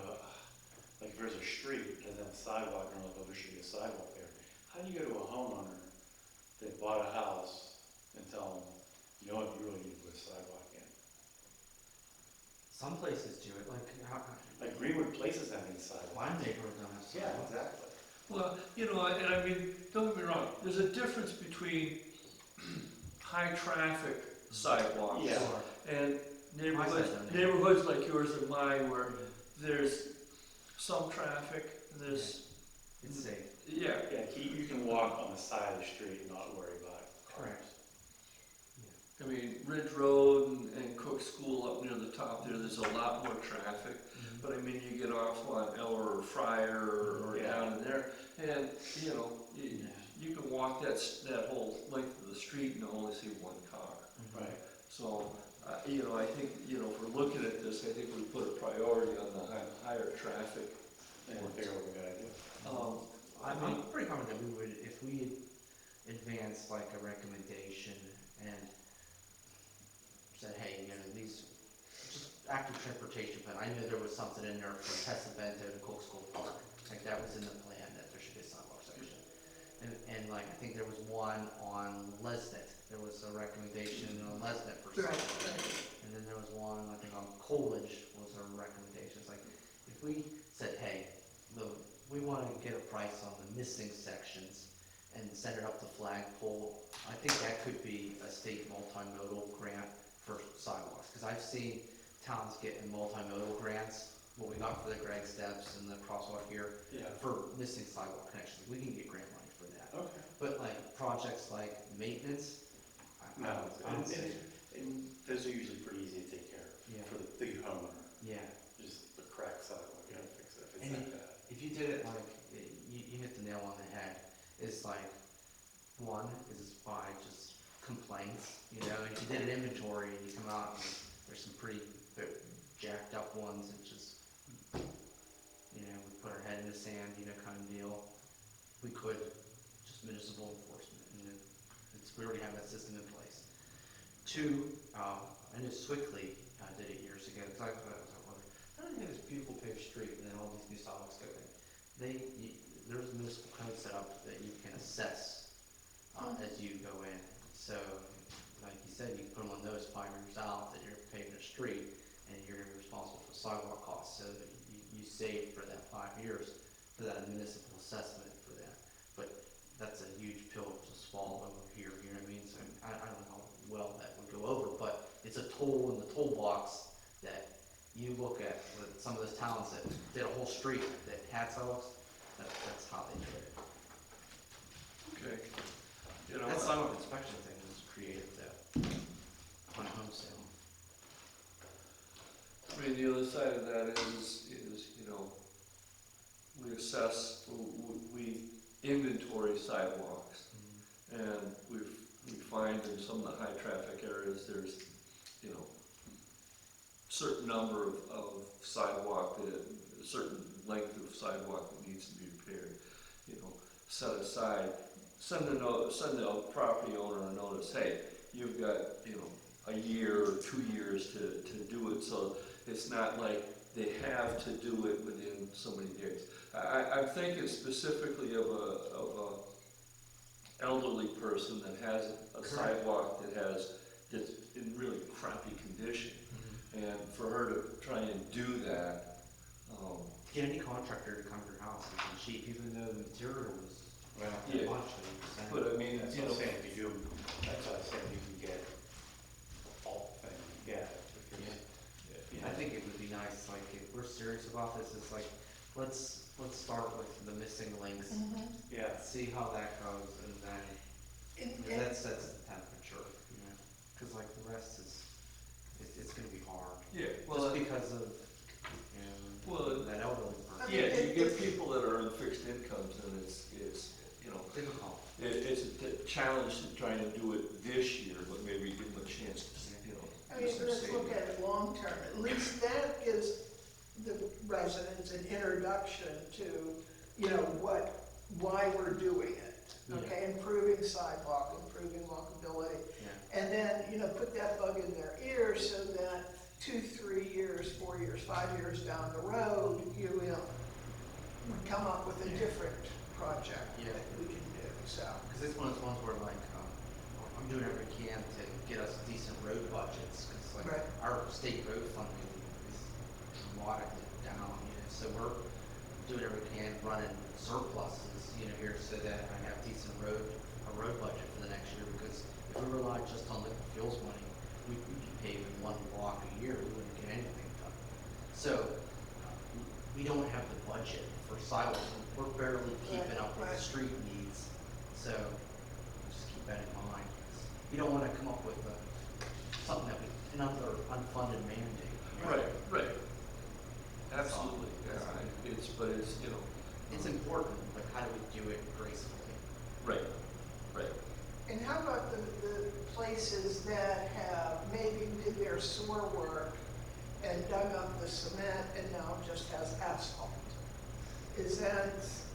F: like, if there's a street, doesn't have a sidewalk, and like, oh, there should be a sidewalk there. How do you go to a homeowner that bought a house and tell them, you know what, you really need to put a sidewalk in?
B: Some places do it, like,
F: Like Greenwood Place doesn't have any sidewalks.
B: my neighborhood don't have sidewalks.
F: exactly.
A: Well, you know, and I mean, don't get me wrong, there's a difference between high-traffic sidewalks
F: Yeah.
B: Or-
A: and neighborhoods,
B: don't have.
A: neighborhoods like yours and mine where there's some traffic, and there's,
B: It's safe.
A: yeah,
F: Yeah, you can walk on the side of the street and not worry about it.
B: Correct.
A: I mean, Ridge Road and Cook School up near the top there, there's a lot more traffic. But I mean, you get off on Eller or Friar or
F: Yeah.
A: down in there, and, you know,
B: Yeah.
A: you can walk that whole length of the street and only see one car.
F: Right.
A: So, you know, I think, you know, if we're looking at this, I think we put a priority on the higher traffic.
F: And we'll figure out what we gotta do.
B: I'm pretty confident we would, if we advanced like a recommendation and said, hey, you know, these, just active transportation plan, I know there was something in there for Tessa Bento to Cook School Park, like that was in the plan, that there should be a sidewalk section. And like, I think there was one on Lesnet, there was a recommendation on Lesnet for
E: Right,
B: sidewalk.
E: right.
B: And then there was one, I think on Coolidge was a recommendation, it's like, if we said, hey, look, we wanna get a price on the missing sections and send it up to Flagpole, I think that could be a state multimodal grant for sidewalks, cause I've seen towns getting multimodal grants, what we got for the Greg Steps and the crosswalk here,
F: Yeah.
B: for missing sidewalk connections, we can get grant money for that.
F: Okay.
B: But like, projects like maintenance, I
F: No,
B: don't see.
F: and those are usually pretty easy to take care of
B: Yeah.
F: for the homeowner.
B: Yeah.
F: Just the cracked sidewalk, you gotta fix it if it's
B: And
F: like that.
B: If you did it like, you hit the nail on the head, it's like, one is by just complaints, you know, if you did an inventory and you come out and there's some pretty jacked up ones that just, you know, we put our head in the sand, you know, kind of deal. We could, just municipal enforcement, and we already have that system in place. Two, I know Swickley did it years ago, because I was like, how do they have this beautiful paved street and then all these new sidewalks go in? There's a municipal code set up that you can assess as you go in. So, like you said, you put them on those 5 years out that you're paving a street and you're gonna be responsible for sidewalk costs. So that you save for that 5 years for that municipal assessment for that. But that's a huge pill to swallow over here, you know what I mean? So I don't know how well that would go over, but it's a tool in the toolbox that you look at with some of those towns that did a whole street that had sidewalks, that's how they did it.
A: Okay. You know,
B: That sidewalk inspection thing was creative though, on home sale.
A: I mean, the other side of that is, you know, we assess, we inventory sidewalks. And we find in some of the high traffic areas, there's, you know, certain number of sidewalk, a certain length of sidewalk that needs to be repaired, you know, set aside. Send the property owner a notice, hey, you've got, you know, a year or 2 years to do it, so it's not like they have to do it within so many days. I'm thinking specifically of a elderly person that has a sidewalk that's in really crappy condition. And for her to try and do that,
B: Get any contractor to come to your house, it's cheap, even though the material was
F: Well,
A: Yeah.
B: much, like you were saying.
A: but I mean,
F: that's
A: you
F: what
A: know,
F: I'm saying, if you do, say you can get the bulk thing, yeah. Because, you know,
B: I think it would be nice, like, if we're serious about this, it's like, let's start with the missing links,
F: yeah,
B: see how that goes, and then,
E: And-
B: that sets the temperature, you know? Cause like the rest is, it's gonna be hard,
A: Yeah,
B: just because of, you
A: well,
B: know, that elderly person.
A: yeah, you get people that are on fixed incomes, and it's, you know,
B: Difficult.
A: it's a challenge to trying to do it this year, but maybe give them a chance to, you know,
E: I
A: do
E: mean,
A: some
E: let's look
A: saving.
E: at it long-term, at least that gives the residents an introduction to, you know, why we're doing it. Okay, improving sidewalk, improving walkability,
B: Yeah.
E: and then, you know, put that bug in their ear so that 2, 3 years, 4 years, 5 years down the road, you will come up with a different project
B: Yeah.
E: that we can do, so.
B: Because it's one of those ones where like, I'm doing everything I can to get us decent road budgets, because like,
E: Right.
B: our state road funding is dramatically down, you know, so we're doing everything we can, running surpluses, you know, here, so that I have decent a road budget for the next year, because if we rely just on liquid fuels money, we'd be paving one block a year, we wouldn't get anything done. So, we don't have the budget for sidewalks, we're barely keeping
E: Right,
B: up with the
E: right.
B: street needs, so just keep that in mind. You don't wanna come up with something that we, another unfunded mandate.
A: Right. Absolutely, yeah, but it's, you know.
B: It's important, but how do we do it gracefully?
A: Right.
E: And how about the places that have maybe did their sewer work and dug up the cement and now just has asphalt? Is that,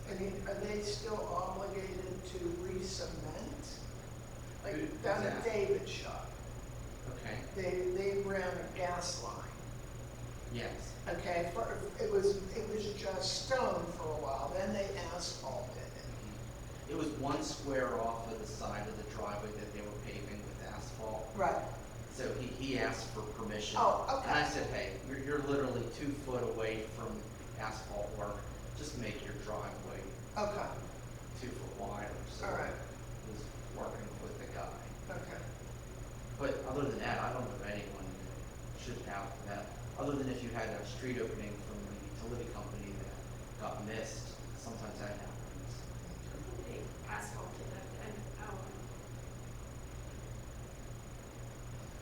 E: I mean, are they still obligated to re-cement? Like
B: Who-
E: down
B: who's
E: at
B: that?
E: David's shop,
B: Okay,
E: they ran a gas line,
B: yes,
E: okay? It was just stone for a while, then they asphalted it.
B: it was one square off of the side of the driveway that they were paving with asphalt.
E: Right,
B: So he asked for permission.
E: Oh,
B: And I
E: okay.
B: said, hey, you're literally 2 foot away from asphalt work, just make your driveway
E: okay,
B: 2 foot wider, so
E: All right.
B: I was working with the guy.
E: okay.
B: But other than that, I don't know of anyone that should have that, other than if you had a street opening from the utility company that got missed, sometimes that happens.
C: They asphalted it and,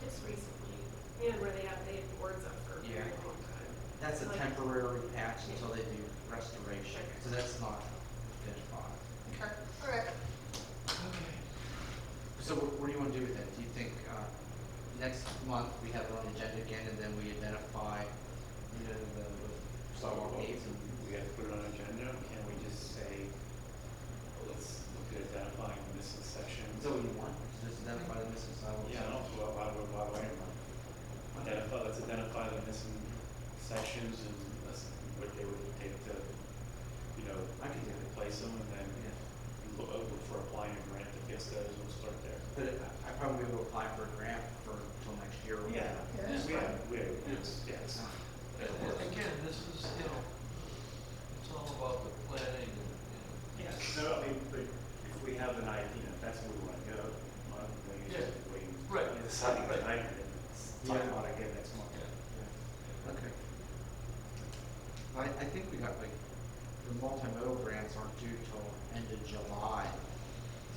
C: just recently, and where they had boards up for a very
B: Yeah.
C: long time.
B: That's a
C: Like-
B: temporary patch until they do restoration, so that's not a finished product.
E: Okay, all right.
B: So what do you want to do with it? Do you think, next month we have it on the agenda again and then we identify, you know, the sidewalk needs and
F: we have to put it on agenda, can we just say, let's look at identifying the missing
B: is
F: sections?
B: that what you want? Just identify the missing sidewalks?
F: Yeah, I don't, well, let's identify the missing sections and what they would take to, you know,
B: I can do it.
F: replace them, and then
B: Yeah.
F: look for applying a grant to fix those, we'll start there.
B: But I probably will apply for a grant till next year. or
F: Yeah,
B: whatever.
F: yes.
A: And again, this is, you know, it's all about the planning and,
F: Yeah, no, I mean, but if we have an idea, if that's where we wanna go,
A: Right.
F: deciding
A: Right.
F: tonight, and then talk
B: Yeah.
F: about it again next month.
B: Yeah. Okay. I think we got like, the multimodal grants aren't due till end of July.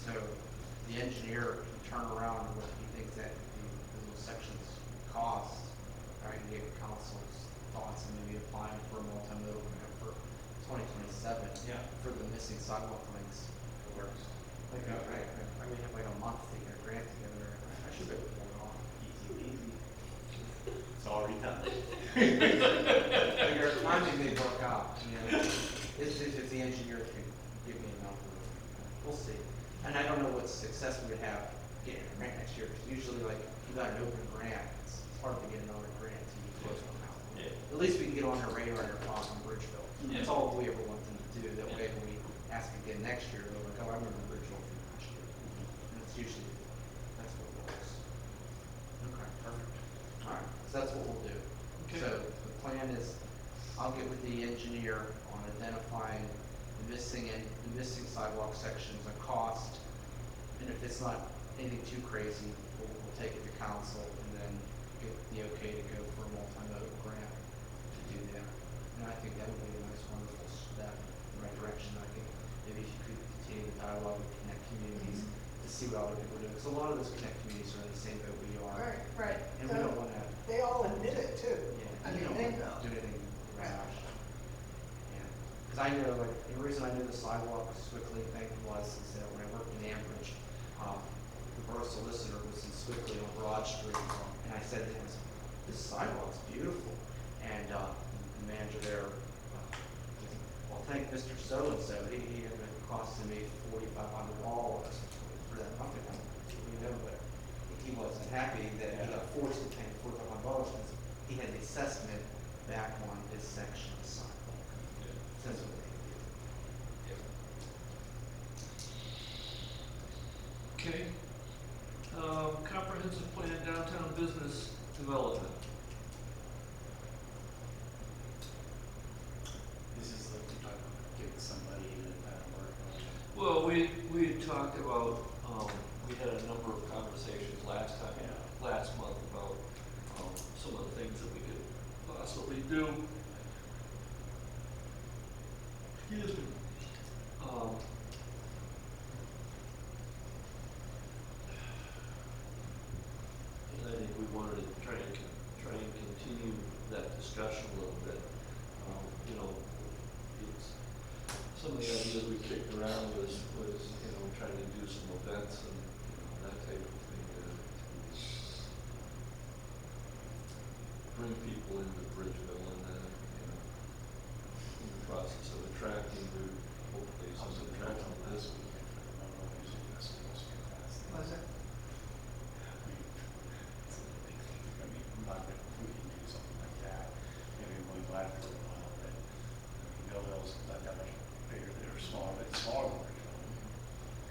B: So the engineer can turn around what he thinks that those sections cost. I can get council's thoughts and maybe applying for a multimodal grant for 2027.
F: Yeah.
B: For the missing sidewalk links.
F: It works.
B: Like, I may have like a month to get a grant together. I should be able to pull it off.
F: Easy. It's already done.
B: Like our timing may work out, you know, if the engineer can give me a number, we'll see. And I don't know what success we would have getting a grant next year, because usually like, if you got an open grant, it's hard to get another grant till you close one out.
A: Yeah.
B: At least we can get on our radar and talk on Bridgeville. That's
A: Yeah.
B: all we ever want them to do, that way when we ask again next year, they're like, oh, I remember Bridgeville from last year. And it's usually, that's what works. Okay, perfect. All right, so that's what we'll do.
A: Okay.
B: So the plan is, I'll get with the engineer on identifying the missing sidewalk sections, the cost, and if it's not anything too crazy, we'll take it to council and then get the okay to go for a multimodal grant to do that. And I think that would be a nice, wonderful step in the right direction. I think maybe if you could continue the dialogue with Connect Communities to see what other people are doing. Because a lot of those Connect Communities are in the same boat we are.
E: Right, right.
B: And we don't want to,
E: They all admit it too.
B: yeah,
E: I
B: we
E: mean,
B: don't
E: they
B: want
E: know.
B: to do anything rash. Yeah. Because I know, like, the reason I knew the sidewalk Swickley thing is that when I worked in Ambridge, the borough solicitor was in Swickley on Broad Street, and I said to him, this sidewalk's beautiful. And the manager there, well, thank Mr. So-and-so, he ended up costing me $4,500 for that nothing. You know, but he wasn't happy that he got forced to pay $4,500 because he had the assessment back on his section of sidewalk. That's what they do.
A: Okay. Comprehensive plan downtown business development.
D: This is like, you're talking about getting somebody to kind of work on it.
A: Well, we had talked about, we had a number of conversations last time, last month about, some of the things that we could possibly do. Excuse me. And I think we wanted to try and continue that discussion a little bit. You know, it's, some of the ideas we kicked around was, you know, trying to do some events and, you know, that type of thing to bring people into Bridgeville and then, you know, in the process of attracting, we hopefully
D: I was
A: some
D: in
A: attraction
D: Trenton
A: on
D: this
A: this.
D: weekend for the Monroe Music Festival, it was fantastic.
E: Was it?
D: I mean, it's a big thing. I mean, I'm not that we can do something like that. Maybe we'll go out for a while, but, I mean, Millville's not that much bigger, they're smaller, but it's smaller than Bridgeville.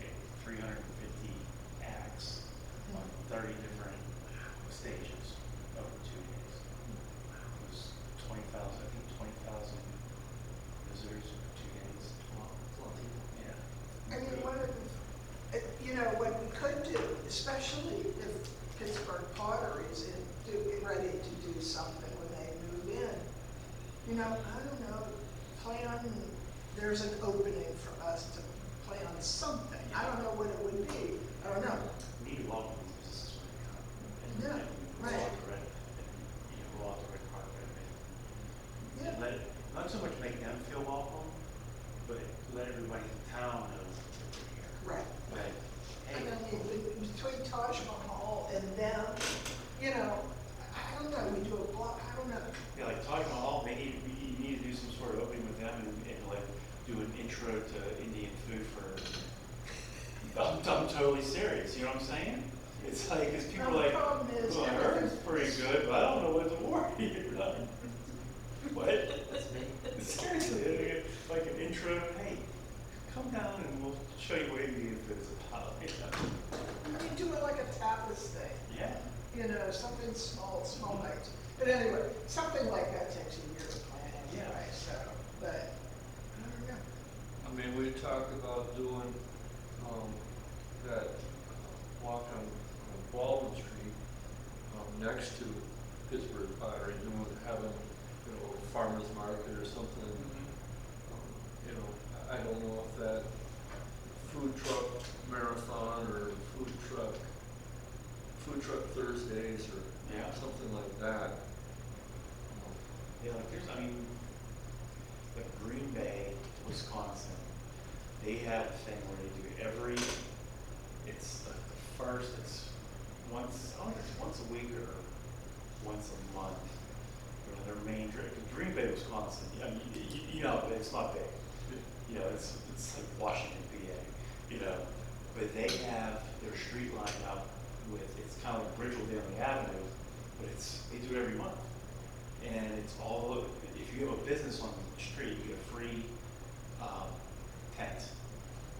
D: Okay, 350 acts on 30 different stages over 2 days. It was 20,000, I think 20,000 visitors for 2 days. Yeah.
E: I mean, one of the, you know, what we could do, especially if Pittsburgh Pottery is ready to do something when they move in, you know, I don't know, there's an opening for us to plan something. I don't know what it would be. I don't know.
D: We need to welcome these businesses when they come.
E: Yeah,
D: And roll
E: right.
D: out the red, and, you know, roll out the red carpet
E: Yeah.
D: and let, not so much make them feel welcome, but let everybody in town know that they're here.
E: Right.
D: That,
E: And
D: hey,
E: I mean, between Taj Mahal and them, you know, I don't know, we do a block, I don't know.
F: Yeah, like Taj Mahal, maybe you need to do some sort of opening with them and like do an intro to Indian food for, I'm totally serious, you know what I'm saying? It's like, cause people
E: Now,
F: are
E: the
F: like,
E: problem is
F: well, I heard it's
E: everything-
F: pretty good, but I don't know what to worry about. What?
B: That's me.
F: Seriously, like an intro, hey, come down and we'll show you what Indian food is about, you know?
E: You can do it like a tapas thing,
F: Yeah.
E: you know, something small bites. But anyway, something like that takes a year to plan anyway, so, but, I don't know.
A: I mean, we talked about doing, that walk on Baldwin Street, next to Pittsburgh Pottery, having, you know, a farmer's market or something. You know, I don't know if that food truck marathon or food truck Thursdays or
F: Yeah.
A: something like that.
F: Yeah, like there's, I mean, like Green Bay, Wisconsin, they have a thing where they do it's like the first, it's once, I don't know if it's once a week or once a month. You know, their main trip, Green Bay, Wisconsin, you know, but it's not big. You know, it's like Washington, PA, you know, but they have their street lined up with, it's kind of like Bridgeville Daily Avenue, but they do it every month. And it's all, if you have a business on the street, you get a free tent,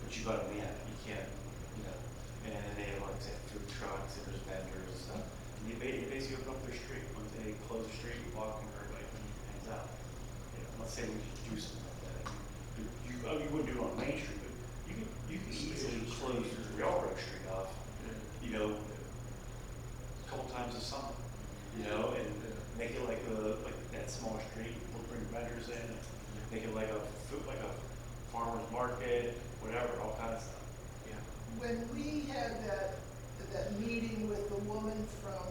F: but you gotta man it, you can't, you know, and they have like say, food trucks and there's vendors and stuff. And you basically open up their street, once they close the street, you walk and everybody hangs out. You know, let's say we could do something like that. You wouldn't do it on Main Street, but you could easily close the railroad street off
E: woman from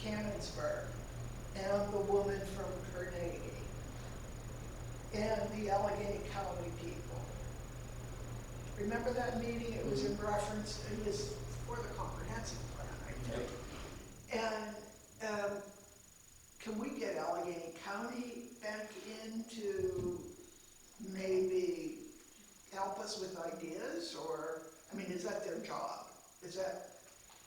E: Canonsburg, and the woman from Carnegie, and the Allegheny County people. Remember that meeting? It was in reference, it was for the comprehensive plan, I think. And can we get Allegheny County back in to maybe help us with ideas, or, I mean, is that their job? Is that,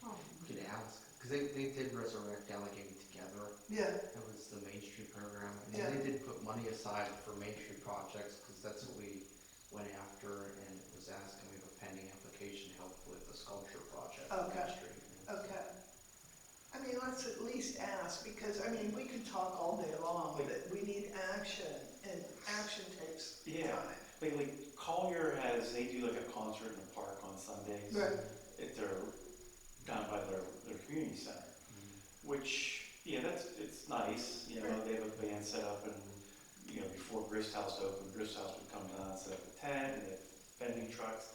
B: We could ask, because they did resurrect Allegheny Together.
E: yeah,
B: That was the Main Street program. And
E: Yeah.
B: they did put money aside for Main Street projects, because that's what we went after, and it was asking, we have a pending application to help with the sculpture project on Main
E: Okay.
B: Street.
E: okay. I mean, let's at least ask, because, I mean, we can talk all day long, but we need action, and action takes
F: Yeah.
E: time.
F: Like Collier has, they do like a concert in the park on Sundays.
E: Right.
F: At their, down by their community center, which, yeah, it's nice, you know,
E: Right.
F: they have a band set up and, you know, before Grist House opened, Grist House would come down and set up a tent and they have vending trucks.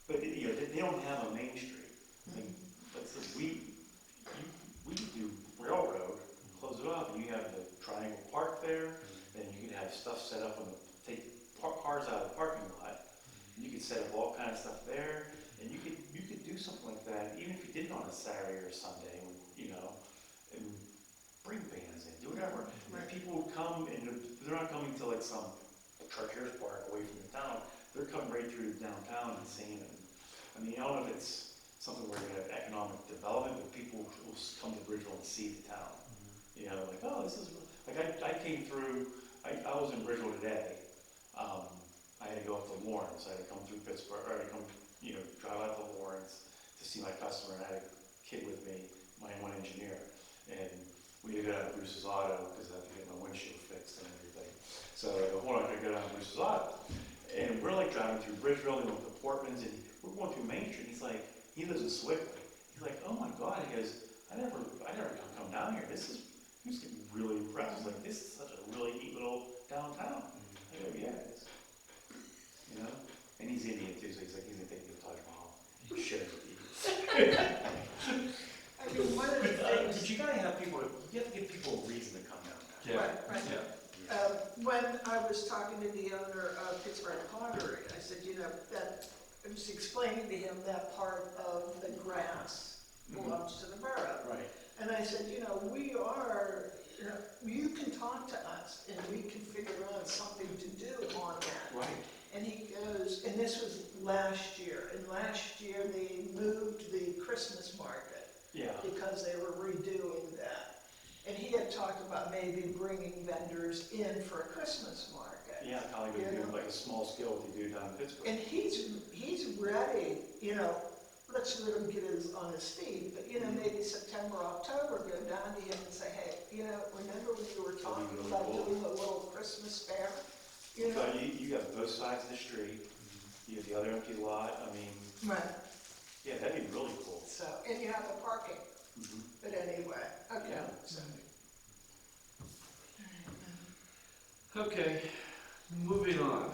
F: But, you know, they don't have a Main Street. I mean, we could do Railroad, close it off, and you have the Triangle Park there, then you could have stuff set up on the, take cars out of the parking lot. You could set up all kinds of stuff there, and you could do something like that, even if you did it on a Saturday or a Sunday, you know, and bring bands in, do whatever.
E: Right.
F: And people would come, and they're not coming to like some Chartiers Park away from the town, they're coming right through the downtown and seeing it. I mean, I don't know if it's something where you have economic development, but people will come to Bridgeville and see the town. You know, like, oh, this is, like, I came through, I was in Bridgeville today. I had to go up to Lawrence, I had to come through Pittsburgh, or I had to come, you know, drive out to Lawrence to see my customer, and I had a kid with me, my one engineer. And we had to go down to Bruce's Auto, because I had to get my windshield fixed and everything. So I go, hold on, I gotta go down to Bruce's Auto. And we're like driving through Bridgeville, and we went to Portland's, and we're going through Main Street, he's like, he lives in Sewickley. He's like, oh my God, he goes, I never come down here. He was getting really impressed. He's like, this is such a really neat little downtown. I go, yeah, it is. You know? And he's Indian too, so he's like, he's gonna take me to Taj Mahal. He shares with you.
E: I mean, one of the
F: But
E: things,
F: you gotta have people, you have to give people a reason to come downtown.
A: Yeah,
E: Right, right.
A: yeah.
E: when I was talking to the owner of Pittsburgh Pottery, I said, you know, that, I was explaining to him that part of the grass belongs to the borough.
F: Right.
E: And I said, you know, we are, you know, you can talk to us and we can figure out something to do on that.
F: Right.
E: And he goes, and this was last year, and last year they moved the Christmas market
F: Yeah.
E: because they were redoing that. And he had talked about maybe bringing vendors in for a Christmas market.
F: Yeah, kind of like we do like a small scale what they do down in Pittsburgh.
E: And he's ready, you know, let's let him get on his feet, but, you know, maybe September, October, go down to him and say, hey, you know, remember when you were talking
F: really
E: about
F: cool.
E: doing a little Christmas fair? You know?
F: But you got both sides of the street, you have the other empty lot, I mean,
E: Right,
F: yeah, that'd be really cool.
E: so, and you have the parking, but anyway, okay.
F: Yeah.
E: So,
A: Okay, moving on.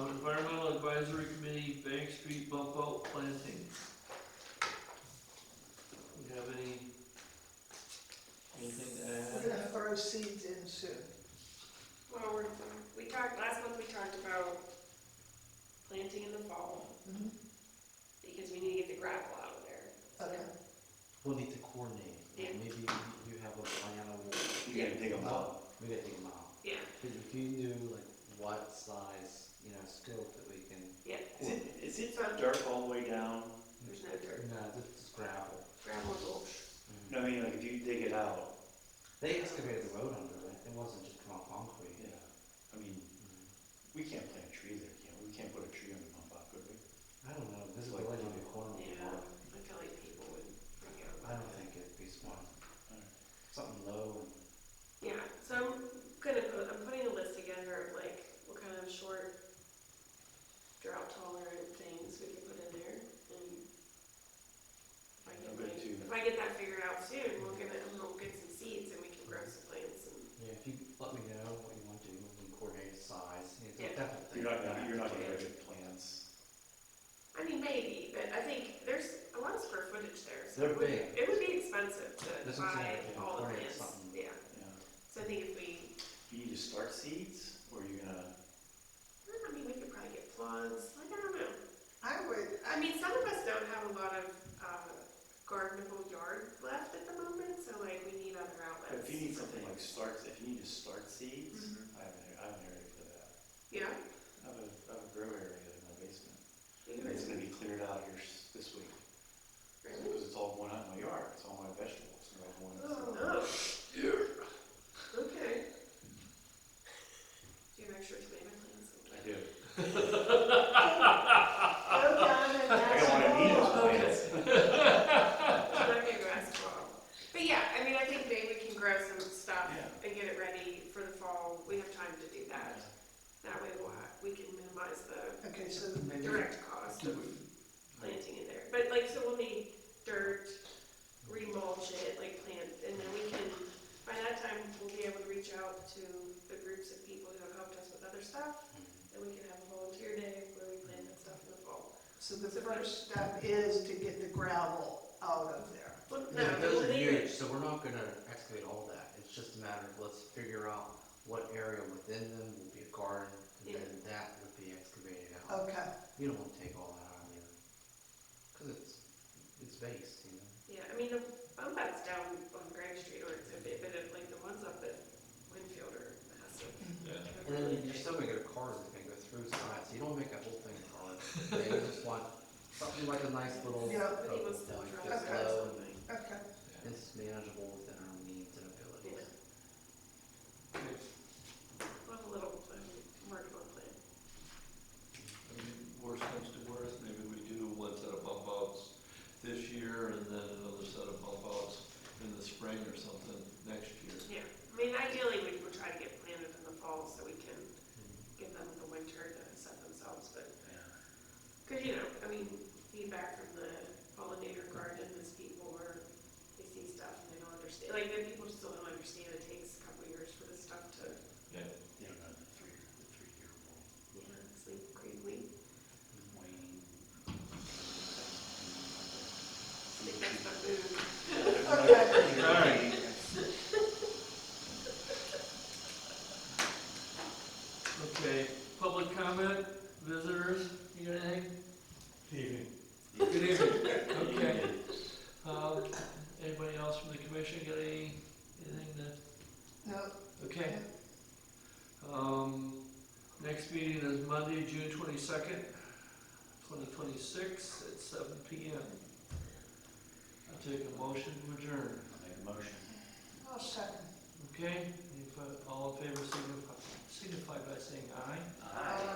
A: Environmental Advisory Committee, Bank Street bump out planting. We have anything to
E: We're
A: add?
E: gonna throw seeds in soon.
C: Well, last month we talked about planting in the fall, because we need to get the gravel out of there.
E: Okay,
B: We'll need to coordinate.
C: Yeah.
B: Maybe you have a plan of,
F: You gotta dig them up.
B: we gotta dig them out.
C: Yeah,
B: Because if you knew like what size, you know, scope that we can,
C: yeah,
F: Is it dirt all the way down?
C: there's no dirt,
B: no, this is gravel.
C: gravel and mulch.
F: No, I mean, like if you dig it out,
B: They excavated the road under it, it wasn't just come out concrete.
F: yeah, I mean, we can't plant a tree there, can we? We can't put a tree on the bump out, could we?
B: I don't know, visibility in the corner would be
C: Yeah,
B: hard.
C: I feel like people would bring it
B: I
C: over.
B: don't think it'd be smart.
F: Alright.
B: Something low and,
C: Yeah, so I'm putting a list together of like, what kind of short, drought tolerant things we can put in there, and if I get that figured out soon, we'll get some seeds and we can grow some plants and.
B: yeah, if you let me know what you want to do, we can coordinate a size. It's
C: Yeah.
B: definitely.
F: You're not gonna get plants.
C: I mean, maybe, but I think there's a lot of square footage there,
B: They're
C: It would-
B: big.
C: It would be expensive to
B: This one's
C: buy
B: like
C: all the
B: 20 or
C: plants,
B: something.
C: yeah.
F: Yeah.
C: So I think if we,
F: Do you just start seeds, or are you gonna,
C: I mean, we could probably get plugs, like, I don't know.
E: I would,
C: I mean, some of us don't have a lot of gardenable yard left at the moment, so like we need other
F: but
C: outlets.
F: if you need
C: for
F: something like
C: things.
F: if you need to start seeds,
C: Mhm.
F: I have an area for that.
C: Yeah?
F: I have a grow area in my basement.
C: you
F: And
C: know,
F: it's gonna be cleared out here this week.
C: really?
F: Because it's all going out in my yard, it's all my vegetables, they're all going.
C: Oh, okay. Do you have extra tomato plants?
F: I do.
E: go down and
F: I
E: ask
F: don't wanna
E: them
F: need
E: all.
F: those plants.
C: I'm not gonna go ask Bob. But yeah, I mean, I think maybe we can grow some stuff
F: Yeah.
C: and get it ready for the fall. We have time to do that. That way we can minimize the
E: Okay, so
C: direct cost of planting in there. But like, so we'll need dirt, remulch it, like plant, and then we can, by that time, we'll be able to reach out to the groups of people who have helped us with other stuff. And we can have a volunteer day where we plant that stuff in the fall.
E: So the first step is to get the gravel out of there.
C: Well,
B: Yeah,
C: no,
B: those
C: we'll
B: are
C: need
B: huge,
C: it.
B: so we're not gonna excavate all that. It's just a matter of let's figure out what area within them will be a garden, and
C: Yeah.
B: then that would be excavated out.
E: Okay,
B: You don't wanna take all that out of there, cause it's base, you know?
C: Yeah, I mean, the bump outs down on Grange Street or it's a bit, but like the ones up at Winfield are massive.
B: And then you're still gonna get a car that can go through sides, you don't make that whole thing hard. You just want something like a nice little
E: Yeah.
C: But he
B: focal
C: was still
B: point,
C: trying
B: just
C: to add
B: low,
C: something.
E: okay.
B: and it's manageable within our needs and abilities.
C: We'll have a little working on plan.
A: I mean, worst comes to worst, maybe we do one set of bump outs this year and then another set of bump outs in the spring or something next year.
C: Yeah, I mean, ideally, we would try to get planted in the fall so we can give them the winter to set themselves, but, cause you know, I mean, feedback from the pollinator garden is people are, they see stuff and they don't understand, like, the people still don't understand it takes a couple years for this stuff to,
F: You don't know, the three-year rule,
C: sleep gravely.
F: waning.
C: I think that's the mood.
E: Okay.
A: Alright. Okay, public comment, visitors, you got anything?
G: Evening.
A: Good evening. Okay. Anybody else from the commission got anything to?
E: No,
A: Okay. Next meeting is Monday, June 22nd, 2026 at 7 p.m. I'll take a motion to adjourn.
F: I'll make a motion.
E: I'll second.
A: Okay, all in favor signify by saying aye.
F: Aye.